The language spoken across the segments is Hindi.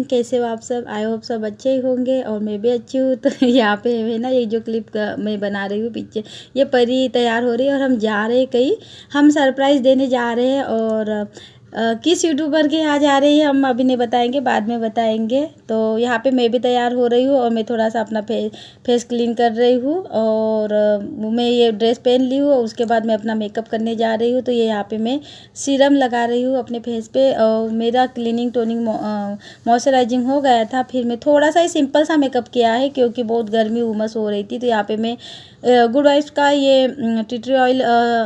कैसे हो आप सब। आई होप सब अच्छे ही होंगे और मैं भी अच्छी हूँ। तो यहाँ पे है ना, ये जो क्लिप मैं बना रही हूँ पीछे, ये परी तैयार हो रही है और हम जा रहे हैं कहीं, हम सरप्राइज़ देने जा रहे हैं। और किस यूट्यूबर के यहाँ जा रही है हम अभी नहीं बताएंगे, बाद में बताएंगे। तो यहाँ पे मैं भी तैयार हो रही हूँ और मैं थोड़ा सा अपना फेस क्लीन कर रही हूँ और मैं ये ड्रेस पहन ली हूँ। उसके बाद मैं अपना मेकअप करने जा रही हूँ। तो ये यहाँ पे मैं सीरम लगा रही हूँ अपने फेस पे और मेरा क्लीनिंग टोनिंग मॉइस्चराइजिंग हो गया था। फिर मैं थोड़ा सा ही सिंपल सा मेकअप किया है क्योंकि बहुत गर्मी उमस हो रही थी। तो यहाँ पे मैं गुड वाइब्स का ये टी ट्री ऑयल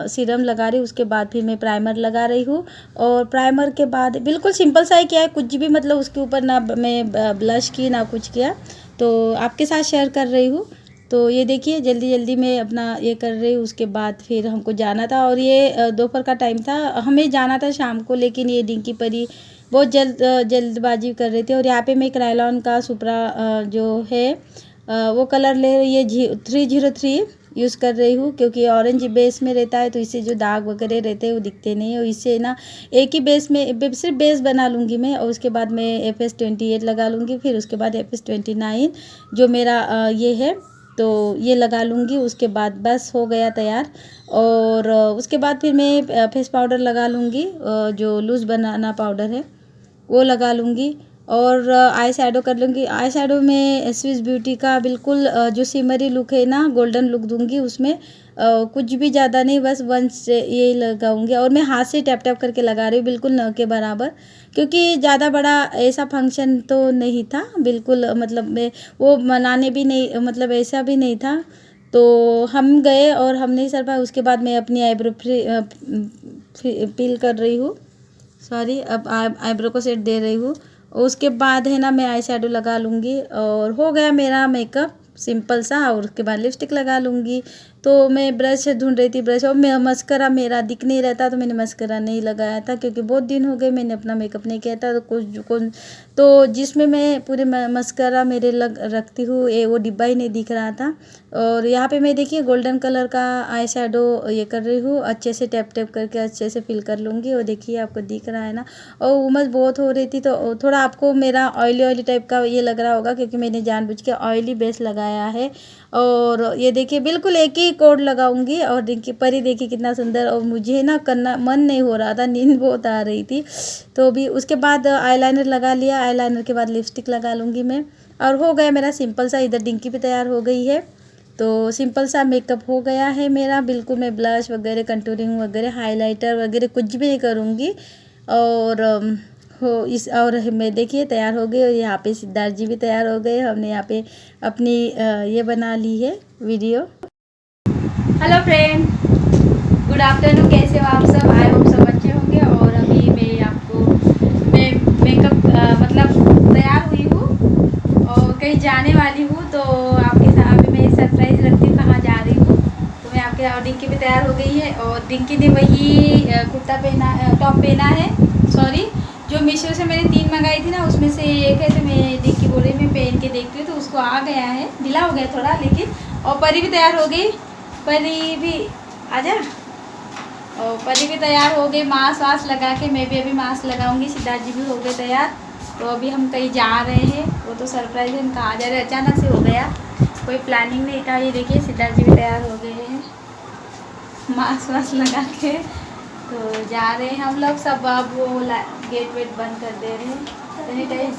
सीरम लगा रही हूँ। उसके बाद फिर मैं प्राइमर लगा रही हूँ और प्राइमर के बाद बिल्कुल सिंपल सा ही किया है, कुछ भी मतलब उसके ऊपर ना मैं ब्लश की ना कुछ किया। तो आपके साथ शेयर कर रही हूँ। तो ये देखिए जल्दी जल्दी मैं अपना ये कर रही हूँ। उसके बाद फिर हमको जाना था और ये दोपहर का टाइम था, हमें जाना था शाम को, लेकिन ये डिंकी परी बहुत जल्दबाजी कर रही थी। और यहाँ पे मैं क्रायलॉन का सुपरा जो है वो कलर ले रही है 303 यूज़ कर रही हूँ क्योंकि ऑरेंज बेस में रहता है तो इससे जो दाग वगैरह रहते हैं वो दिखते नहीं है। और इससे ना एक ही बेस में सिर्फ बेस बना लूँगी मैं और उसके बाद मैं FS28 लगा लूँगी। फिर उसके बाद FS29 जो मेरा ये है तो ये लगा लूँगी। उसके बाद बस हो गया तैयार। और उसके बाद फिर मैं फेस पाउडर लगा लूँगी, जो लूज़ बनाना पाउडर है वो लगा लूँगी और आई शैडो कर लूँगी। आई शैडो में स्विस ब्यूटी का बिल्कुल जो सिमरी लुक है ना, गोल्डन लुक दूँगी उसमें। कुछ भी ज़्यादा नहीं, बस वंस ये लगाऊँगी और मैं हाथ से टैप टैप करके लगा रही हूँ बिल्कुल न के बराबर, क्योंकि ज़्यादा बड़ा ऐसा फंक्शन तो नहीं था बिल्कुल, मतलब मैं वो मनाने भी नहीं, मतलब ऐसा भी नहीं था। तो हम गए और हम नहीं सर पाए। उसके बाद मैं अपनी आईब्रो पील कर रही हूँ, सॉरी, अब आईब्रो को सेट दे रही हूँ। उसके बाद है ना मैं आई शैडो लगा लूँगी और हो गया मेरा मेकअप सिंपल सा। और उसके बाद लिपस्टिक लगा लूँगी। तो मैं ब्रश ढूंढ रही थी, ब्रश, और मैं मस्करा मेरा दिख नहीं रहता तो मैंने मस्करा नहीं लगाया था क्योंकि बहुत दिन हो गए मैंने अपना मेकअप नहीं किया था। तो तो जिसमें मैं पूरे मस्करा मेरे रखती हूँ वो डिब्बा ही नहीं दिख रहा था। और यहाँ पे मैं देखिए गोल्डन कलर का आई शैडो ये कर रही हूँ, अच्छे से टैप टैप करके अच्छे से फिल कर लूँगी। और देखिए आपको दिख रहा है ना। और उमस बहुत हो रही थी तो थोड़ा आपको मेरा ऑयली टाइप का ये लग रहा होगा क्योंकि मैंने जानबूझ के ऑयली बेस लगाया है। और ये देखिए बिल्कुल एक ही कोड लगाऊंगी। और देखिए परी देखिए कितना सुंदर, और मुझे ना करना मन नहीं हो रहा था, नींद बहुत आ रही थी। तो भी उसके बाद आईलाइनर लगा लिया, आईलाइनर के बाद लिपस्टिक लगा लूँगी मैं और हो गया मेरा सिंपल सा। इधर डिंकी भी तैयार हो गई है तो सिंपल सा मेकअप हो गया है मेरा बिल्कुल। मैं ब्लश वगैरह, कंटूरिंग वगैरह, हाइलाइटर वगैरह कुछ भी नहीं करूँगी। और हो इस और मैं देखिए तैयार हो गई। और यहाँ पे सिद्धार्थ जी भी तैयार हो गए। हमने यहाँ पे अपनी ये बना ली है video. Hello friend, good afternoon, कैसे हो आप सब। आई होप सब अच्छे होंगे। और अभी मैं मेकअप मतलब तैयार हुई हूँ और कहीं जाने वाली हूँ। तो आपके साथ अभी मैं सरप्राइज़ रखती हूँ कहाँ जा रही हूँ। तो मैं आपके, और डिंकी भी तैयार हो गई है और डिंकी ने वही कुर्ता पहना, टॉप पहना है, सॉरी, जो मीशो से मैंने 3 मंगाई थी ना उसमें से एक है। तो मैं डिंकी बोल रही मैं पहन के देखती हूँ तो उसको आ गया है, ढीला हो गया थोड़ा लेकिन। और परी भी तैयार हो गई, परी भी आजा। और परी भी तैयार हो गई मास्क वास्क लगा के, मैं भी अभी मास्क लगाऊंगी। सिद्धार्थ जी भी हो गए तैयार। तो अभी हम कहीं जा रहे हैं, वो तो सरप्राइज है, हम कहाँ जा रहे हैं अचानक से हो गया, कोई प्लानिंग नहीं था। ये देखिए सिद्धार्थ जी भी तैयार हो गए हैं मास्क वास्क लगा के। तो जा रहे हैं हम लोग सब। अब वो गेट वेट बंद कर दे रहे हैं। सैनिटाइज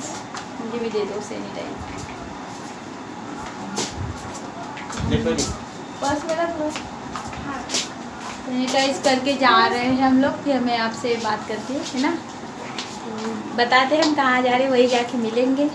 मुझे भी दे दो, सैनिटाइज बस मेरा तो सैनिटाइज करके जा रहे हैं हम लोग। फिर मैं आपसे बात करती हूँ, है ना। तो बताते हैं हम कहाँ जा रहे हैं, वही जाके मिलेंगे।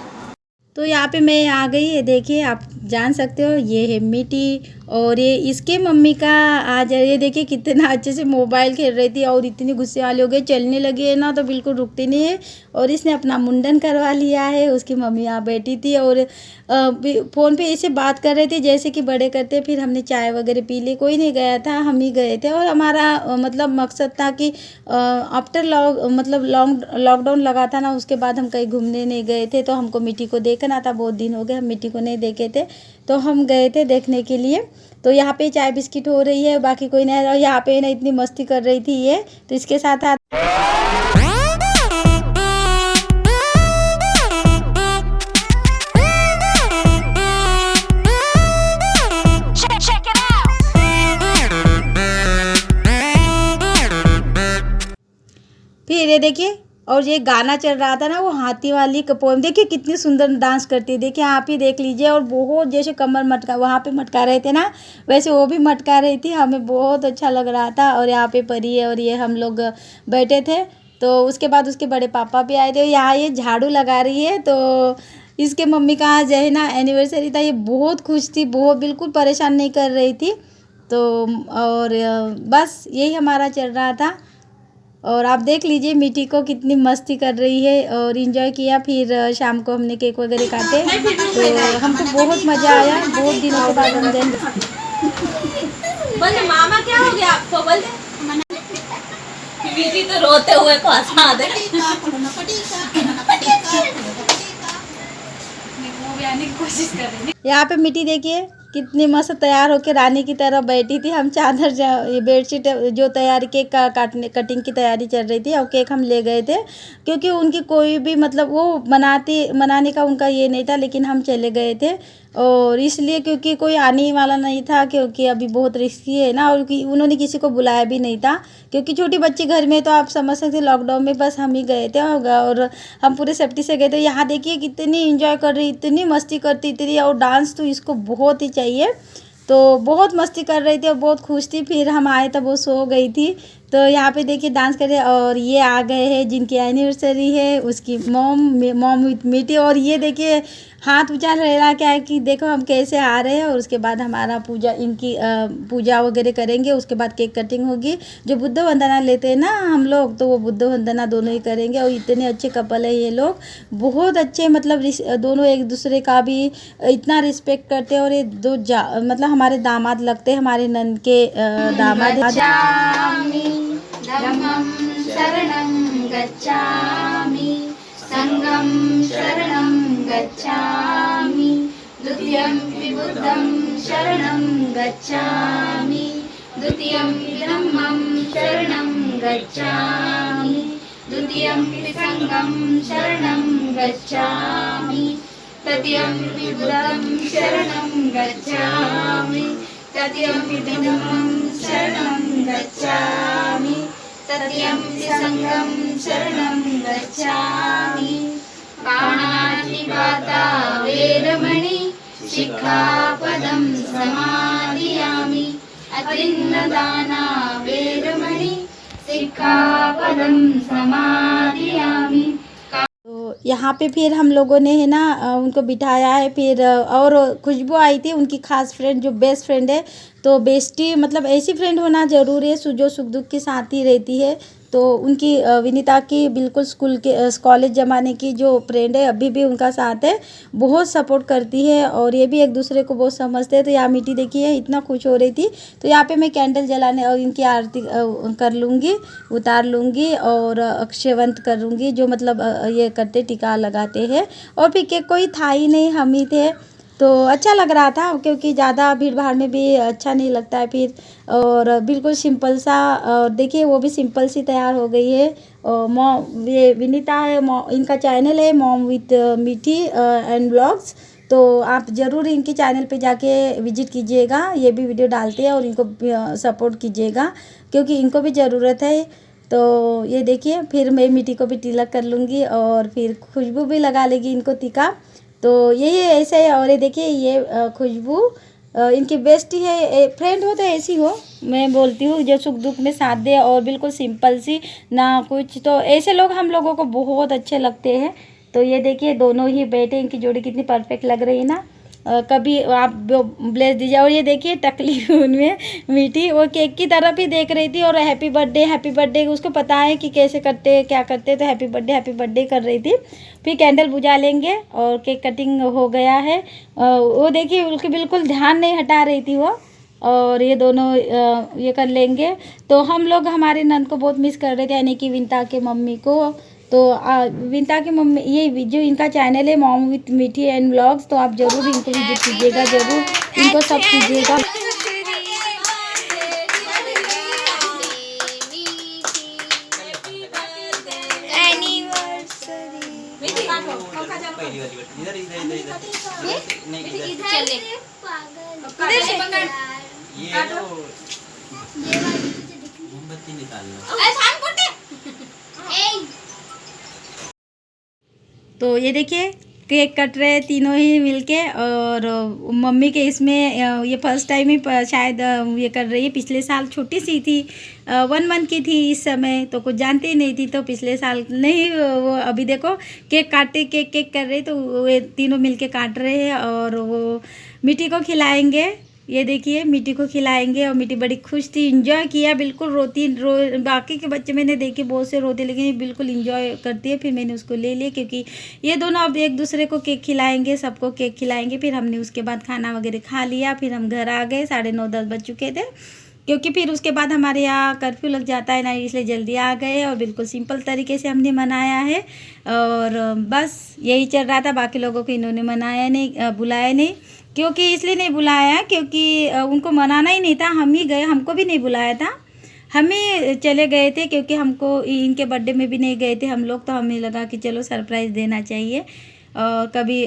तो यहाँ पे मैं आ गई है, देखिए आप जान सकते हो ये है मिटी। और ये इसके मम्मी का आज ये देखिए कितना अच्छे से मोबाइल खेल रही थी और इतनी गुस्से वाली हो गई, चलने लगी है ना तो बिल्कुल रुकती नहीं है। और इसने अपना मुंडन करवा लिया है, उसकी मम्मी यहाँ बैठी थी और फ़ोन पे ऐसे बात कर रहे थे जैसे कि बड़े करते। फिर हमने चाय वगैरह पी ली, कोई नहीं गया था, हम ही गए थे। और हमारा मतलब मकसद था कि आफ्टर लॉकडाउन लगा था ना, उसके बाद हम कहीं घूमने नहीं गए थे। तो हमको मिट्टी को देखना था, बहुत दिन हो गए हम मिट्टी को नहीं देखे थे, तो हम गए थे देखने के लिए। तो यहाँ पे चाय बिस्किट हो रही है, बाकी कोई नहीं। और यहाँ पे ना इतनी मस्ती कर रही थी ये, तो इसके साथ ये देखिए, और ये गाना चल रहा था ना, वो हाथी वाली पोएम, देखिए कितनी सुंदर डांस करती है, देखिए आप ही देख लीजिए। और बहुत जैसे कमर मटका वहाँ पे मटका रहे थे ना, वैसे वो भी मटका रही थी, हमें बहुत अच्छा लग रहा था। और यहाँ पे परी है और ये हम लोग बैठे थे। तो उसके बाद उसके बड़े पापा भी आए थे। यहाँ ये झाड़ू लगा रही है, तो इसके मम्मी का आज है ना एनिवर्सरी था। ये बहुत खुश थी, बहुत, बिल्कुल परेशान नहीं कर रही थी। तो और बस यही हमारा चल रहा था। और आप देख लीजिए मीठी को कितनी मस्ती कर रही है और इन्जॉय किया। फिर शाम को हमने केक वगैरह काटे, तो हमको बहुत मज़ा आया, बहुत दिनों के बाद हम दिन। बोले मामा क्या हो गया आपको, बोले मीठी तो रोते हुए को हंसा दे। कोशिश कर रही। यहाँ पे मीठी देखिए कितनी मस्त तैयार होकर रानी की तरह बैठी थी। हम चादर ये बेडशीट जो तैयारी केक का कटिंग की तैयारी चल रही थी, और केक हम ले गए थे क्योंकि उनकी कोई भी मतलब वो मनाने का उनका ये नहीं था, लेकिन हम चले गए थे। और इसलिए क्योंकि कोई आने वाला नहीं था, क्योंकि अभी बहुत रिस्की है ना, और उन्होंने किसी को बुलाया भी नहीं था क्योंकि छोटी बच्ची घर में, तो आप समझ सकते लॉकडाउन में बस हम ही गए थे और हम पूरे सेफ्टी से गए थे। यहाँ देखिए कितनी एंजॉय कर रही, इतनी मस्ती करती इतनी, और डांस तो इसको बहुत ही चाहिए। तो बहुत मस्ती कर रही थी और बहुत खुश थी। फिर हम आए तब वो सो गई थी। तो यहाँ पे देखिए डांस कर रहे। और ये आ गए हैं जिनकी एनिवर्सरी है, उसकी मॉम विथ मीठी। और ये देखिए हाथ ऊँचा रहा क्या है कि देखो हम कैसे आ रहे हैं। और उसके बाद हमारा पूजा, इनकी पूजा वगैरह करेंगे, उसके बाद केक कटिंग होगी। जो बुद्ध वंदना लेते हैं ना हम लोग, तो वो बुद्ध वंदना दोनों ही करेंगे। और इतने अच्छे कपल है ये लोग, बहुत अच्छे, मतलब दोनों एक दूसरे का भी इतना रिस्पेक्ट करते हैं। और ये मतलब हमारे दामाद लगते हैं, हमारे नंद के दामाद। धम्मं शरणं गच्छामि, संघं शरणं गच्छामि, द्वितीयंपि बुद्धं शरणं गच्छामि, द्वितीयंपि धम्मं शरणं गच्छामि, द्वितीयंपि संघं शरणं गच्छामि, तृतीयंपि बुद्धं शरणं गच्छामि, तृतीयंपि धम्मं शरणं गच्छामि, तृतीयंपि संघं शरणं गच्छामि। पाणातिपाता वेरमणि शिक्षापदं समादियामि, अतिन्नदाना वेरमणि शिक्षापदं समादियामि। तो यहाँ पे फिर हम लोगों ने है ना उनको बिठाया है। फिर और खुशबू आई थी, उनकी खास फ्रेंड, जो बेस्ट फ्रेंड है। तो बेस्टी मतलब ऐसी फ्रेंड होना ज़रूरी है जो सुख दुख के साथ ही रहती है। तो उनकी विनीता की बिल्कुल स्कूल के कॉलेज ज़माने की जो फ्रेंड है, अभी भी उनका साथ है, बहुत सपोर्ट करती है। और ये भी एक दूसरे को बहुत समझते हैं। तो यहाँ मीठी देखिए इतना खुश हो रही थी। तो यहाँ पे मैं कैंडल जलाने और इनकी आरती कर लूँगी, उतार लूँगी और अक्षयवंत करूँगी, जो मतलब ये करते टीका लगाते हैं। और फिर केक कोई था ही नहीं, हम ही थे। तो अच्छा लग रहा था क्योंकि ज़्यादा भीड़ भाड़ में भी अच्छा नहीं लगता है फिर। और बिल्कुल सिंपल सा, और देखिए वो भी सिंपल सी तैयार हो गई है। मॉम, ये विनीता है, इनका चैनल है मॉम विथ मीठी एंड ब्लॉग्स। तो आप ज़रूर इनकी चैनल पे जाके विजिट कीजिएगा, ये भी वीडियो डालते हैं और इनको सपोर्ट कीजिएगा क्योंकि इनको भी ज़रूरत है। तो ये देखिए फिर मैं मीठी को भी तिलक कर लूँगी और फिर खुशबू भी लगा लेगी इनको टीका। तो यही ऐसे है। और ये देखिए ये खुशबू इनकी बेस्टी है, फ्रेंड हो तो ऐसी हो, मैं बोलती हूँ, जो सुख दुख में साथ दे और बिल्कुल सिंपल सी ना कुछ। तो ऐसे लोग हम लोगों को बहुत अच्छे लगते हैं। तो ये देखिए दोनों ही बेटे, इनकी जोड़ी कितनी परफेक्ट लग रही है ना। कभी आप ब्लेस दीजिए। और ये देखिए टकली उनमें मीठी, वो केक की तरफ ही देख रही थी और हैप्पी बर्थडे उसको पता है कि कैसे करते हैं क्या करते हैं। तो हैप्पी बर्थडे कर रही थी। फिर कैंडल बुझा लेंगे और केक कटिंग हो गया है। वो देखिए उसके बिल्कुल ध्यान नहीं हटा रही थी वो। और ये दोनों ये कर लेंगे। तो हम लोग हमारे नंद को बहुत मिस कर रहे थे, यानी कि विनीता के मम्मी को। तो विनीता की मम्मी, ये जो इनका चैनल है मॉम विथ मीठी एंड व्लॉग्स, तो आप ज़रूर इनको विजिट कीजिएगा, ज़रूर इनको सब कीजिएगा। तो ये देखिए केक कट रहे तीनों ही मिलके, और मम्मी के इसमें ये फर्स्ट टाइम ही शायद ये कर रही है। पिछले साल छोटी सी थी, 1 मंथ की थी इस समय, तो कुछ जानती ही नहीं थी, तो पिछले साल नहीं वो अभी देखो केक काटे केक कर रही, तो वो तीनों मिलके काट रहे हैं और वो मिट्टी को खिलाएंगे। ये देखिए मिट्टी को खिलाएंगे, और मिट्टी बड़ी खुश थी, इंजॉय किया, बिल्कुल बाकी के बच्चे मैंने देखे बहुत से रोते, लेकिन ये बिल्कुल इंजॉय करती है। फिर मैंने उसको ले लिया, क्योंकि ये दोनों अब एक दूसरे को केक खिलाएंगे, सबको केक खिलाएंगे। फिर हमने उसके बाद खाना वगैरह खा लिया, फिर हम घर आ गए, 9:30-10 बज चुके थे, क्योंकि फिर उसके बाद हमारे यहाँ कर्फ्यू लग जाता है ना, इसलिए जल्दी आ गए और बिल्कुल सिंपल तरीके से हमने मनाया है। और बस यही चल रहा था, बाकी लोगों को इन्होंने मनाया नहीं, बुलाया नहीं, क्योंकि इसलिए नहीं बुलाया क्योंकि उनको मनाना ही नहीं था, हम ही गए, हमको भी नहीं बुलाया था, हम ही चले गए थे, क्योंकि हमको इनके बर्थडे में भी नहीं गए थे हम लोग, तो हमें लगा कि चलो सरप्राइज़ देना चाहिए। और कभी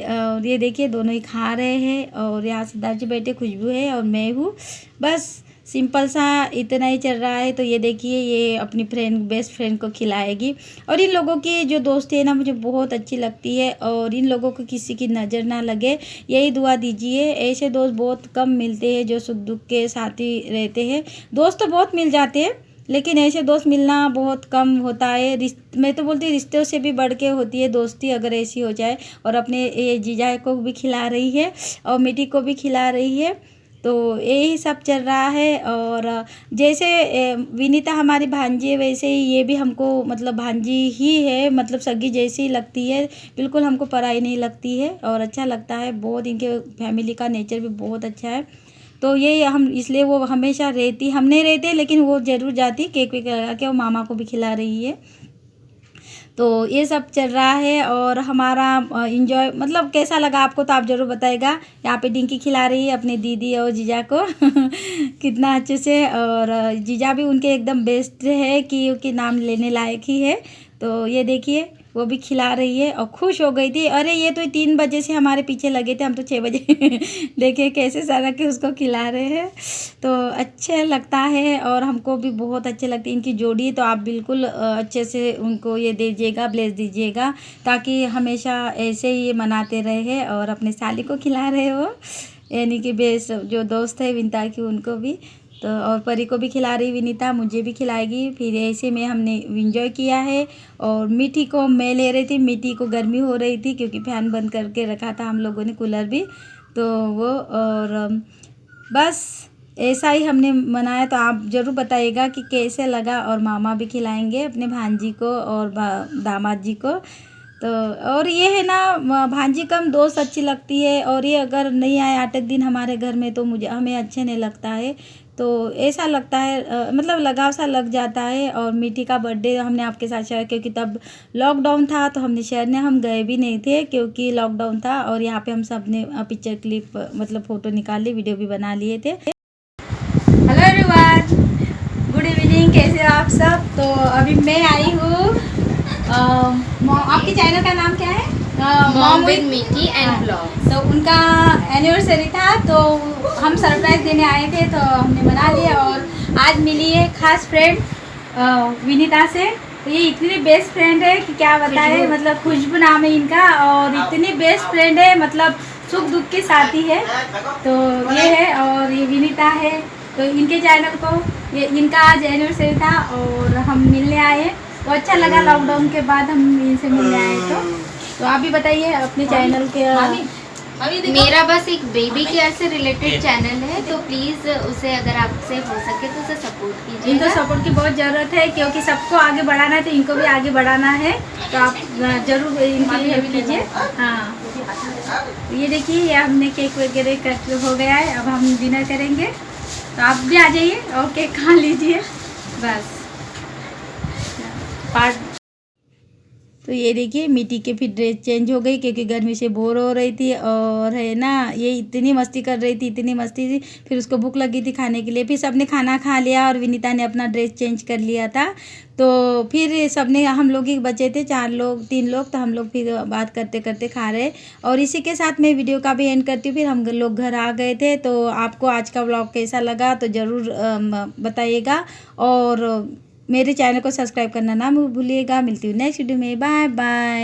ये देखिए दोनों ही खा रहे हैं, और यहाँ सिद्धार्थ जी बैठे, खुशबू है और मैं हूँ, बस सिंपल सा इतना ही चल रहा है। तो ये देखिए ये अपनी बेस्ट फ्रेंड को खिलाएगी, और इन लोगों की जो दोस्ती है ना मुझे बहुत अच्छी लगती है, और इन लोगों को किसी की नज़र ना लगे, यही दुआ दीजिए। ऐसे दोस्त बहुत कम मिलते हैं जो सुख दुख के साथी रहते हैं। दोस्त तो बहुत मिल जाते हैं, लेकिन ऐसे दोस्त मिलना बहुत कम होता है। मैं तो बोलती रिश्तों से भी बढ़ के होती है दोस्ती, अगर ऐसी हो जाए। और अपने ये जीजा को भी खिला रही है और मिट्टी को भी खिला रही है, तो यही सब चल रहा है। और जैसे विनीता हमारी भांजी है, वैसे ही ये भी हमको मतलब भांजी ही है, मतलब सगी जैसी लगती है, बिल्कुल हमको पराई नहीं लगती है, और अच्छा लगता है बहुत। इनके फैमिली का नेचर भी बहुत अच्छा है, तो ये हम इसलिए वो हमेशा रहती, हम नहीं रहते लेकिन वो ज़रूर जाती, केक वेक लगा के, और मामा को भी खिला रही है। तो ये सब चल रहा है, और हमारा इंजॉय मतलब कैसा लगा आपको तो आप ज़रूर बताइएगा। यहाँ पे डिंकी खिला रही है अपनी दीदी और जीजा को कितना अच्छे से, और जीजा भी उनके एकदम बेस्ट है, कि नाम लेने लायक ही है। तो ये देखिए वो भी खिला रही है और खुश हो गई थी। अरे ये तो 3 बजे से हमारे पीछे लगे थे, हम तो 6 बजे देखे कैसे सारा के उसको खिला रहे हैं, तो अच्छे लगता है, और हमको भी बहुत अच्छे लगते हैं इनकी जोड़ी। तो आप बिल्कुल अच्छे से उनको ये दीजिएगा, ब्लेस दीजिएगा, ताकि हमेशा ऐसे ही ये मनाते रहे। और अपने साली को खिला रहे हो, यानी कि बेस्ट जो दोस्त है विनीता की, उनको भी, तो और परी को भी खिला रही विनीता, मुझे भी खिलाएगी। फिर ऐसे में हमने इंजॉय किया है। और मिट्टी को मैं ले रही थी, मिट्टी को गर्मी हो रही थी क्योंकि फ़ैन बंद करके रखा था हम लोगों ने, कूलर भी, तो वो, और बस ऐसा ही हमने मनाया। तो आप ज़रूर बताइएगा कि कैसे लगा, और मामा भी खिलाएंगे अपने भांजी को और दामाद जी को। तो और ये है ना भांजी कम दोस्त अच्छी लगती है, और ये अगर नहीं आए 8 दिन हमारे घर में तो हमें अच्छे नहीं लगता है। तो ऐसा लगता है मतलब लगाव सा लग जाता है। और मिट्टी का बर्थडे हमने आपके साथ शेयर, क्योंकि तब लॉकडाउन था, तो हमने शेयर ने हम गए भी नहीं थे क्योंकि लॉकडाउन था। और यहाँ पे हम सब ने पिक्चर क्लिप मतलब फ़ोटो निकाल ली, वीडियो भी बना लिए थे। हेलो एवरीवन, गुड इवनिंग, कैसे हो आप सब। तो अभी मैं आई हूँ, आपके चैनल का नाम क्या है? मॉम विद मिट्टी एंड ब्लॉग्स। तो उनका एनिवर्सरी था, तो हम सरप्राइज़ देने आए थे, तो हमने मना लिया। और आज मिली है खास फ्रेंड विनीता से। तो ये इतनी बेस्ट फ्रेंड है कि क्या बताएं, मतलब खुशबू नाम है इनका, और इतनी बेस्ट फ्रेंड है, मतलब सुख दुख के साथी है। तो ये है, और ये विनीता है। तो इनके चैनल को ये इनका आज एनिवर्सरी था और हम मिलने आए, तो अच्छा लगा लॉकडाउन के बाद हम इनसे मिलने आए। तो आप भी बताइए अपने चैनल के। मेरा बस एक बेबी केयर से रिलेटेड चैनल है, तो प्लीज़ उसे अगर आपसे हो सके तो उसे सपोर्ट कीजिए। इनको सपोर्ट की बहुत ज़रूरत है, क्योंकि सबको आगे बढ़ाना है, तो इनको भी आगे बढ़ाना है। तो आप ज़रूर इनकी हेल्प कीजिए। हाँ, ये देखिए ये हमने केक वगैरह कट हो गया है, अब हम डिनर करेंगे। तो आप भी आ जाइए और केक खा लीजिए बस। तो ये देखिए मिट्टी के फिर ड्रेस चेंज हो गई, क्योंकि गर्मी से बोर हो रही थी, और है ना ये इतनी मस्ती कर रही थी, इतनी मस्ती थी। फिर उसको भूख लगी थी खाने के लिए, फिर सबने खाना खा लिया और विनीता ने अपना ड्रेस चेंज कर लिया था। तो फिर सबने, हम लोग ही बचे थे 3 लोग, तो हम लोग फिर बात करते करते खा रहे। और इसी के साथ मैं वीडियो का भी एंड करती हूँ। फिर हम लोग घर आ गए थे। तो आपको आज का व्लॉग कैसा लगा तो ज़रूर बताइएगा। और मेरे चैनल को सब्सक्राइब करना ना भूलिएगा। मिलती हूँ नेक्स्ट वीडियो में, बाय बाय।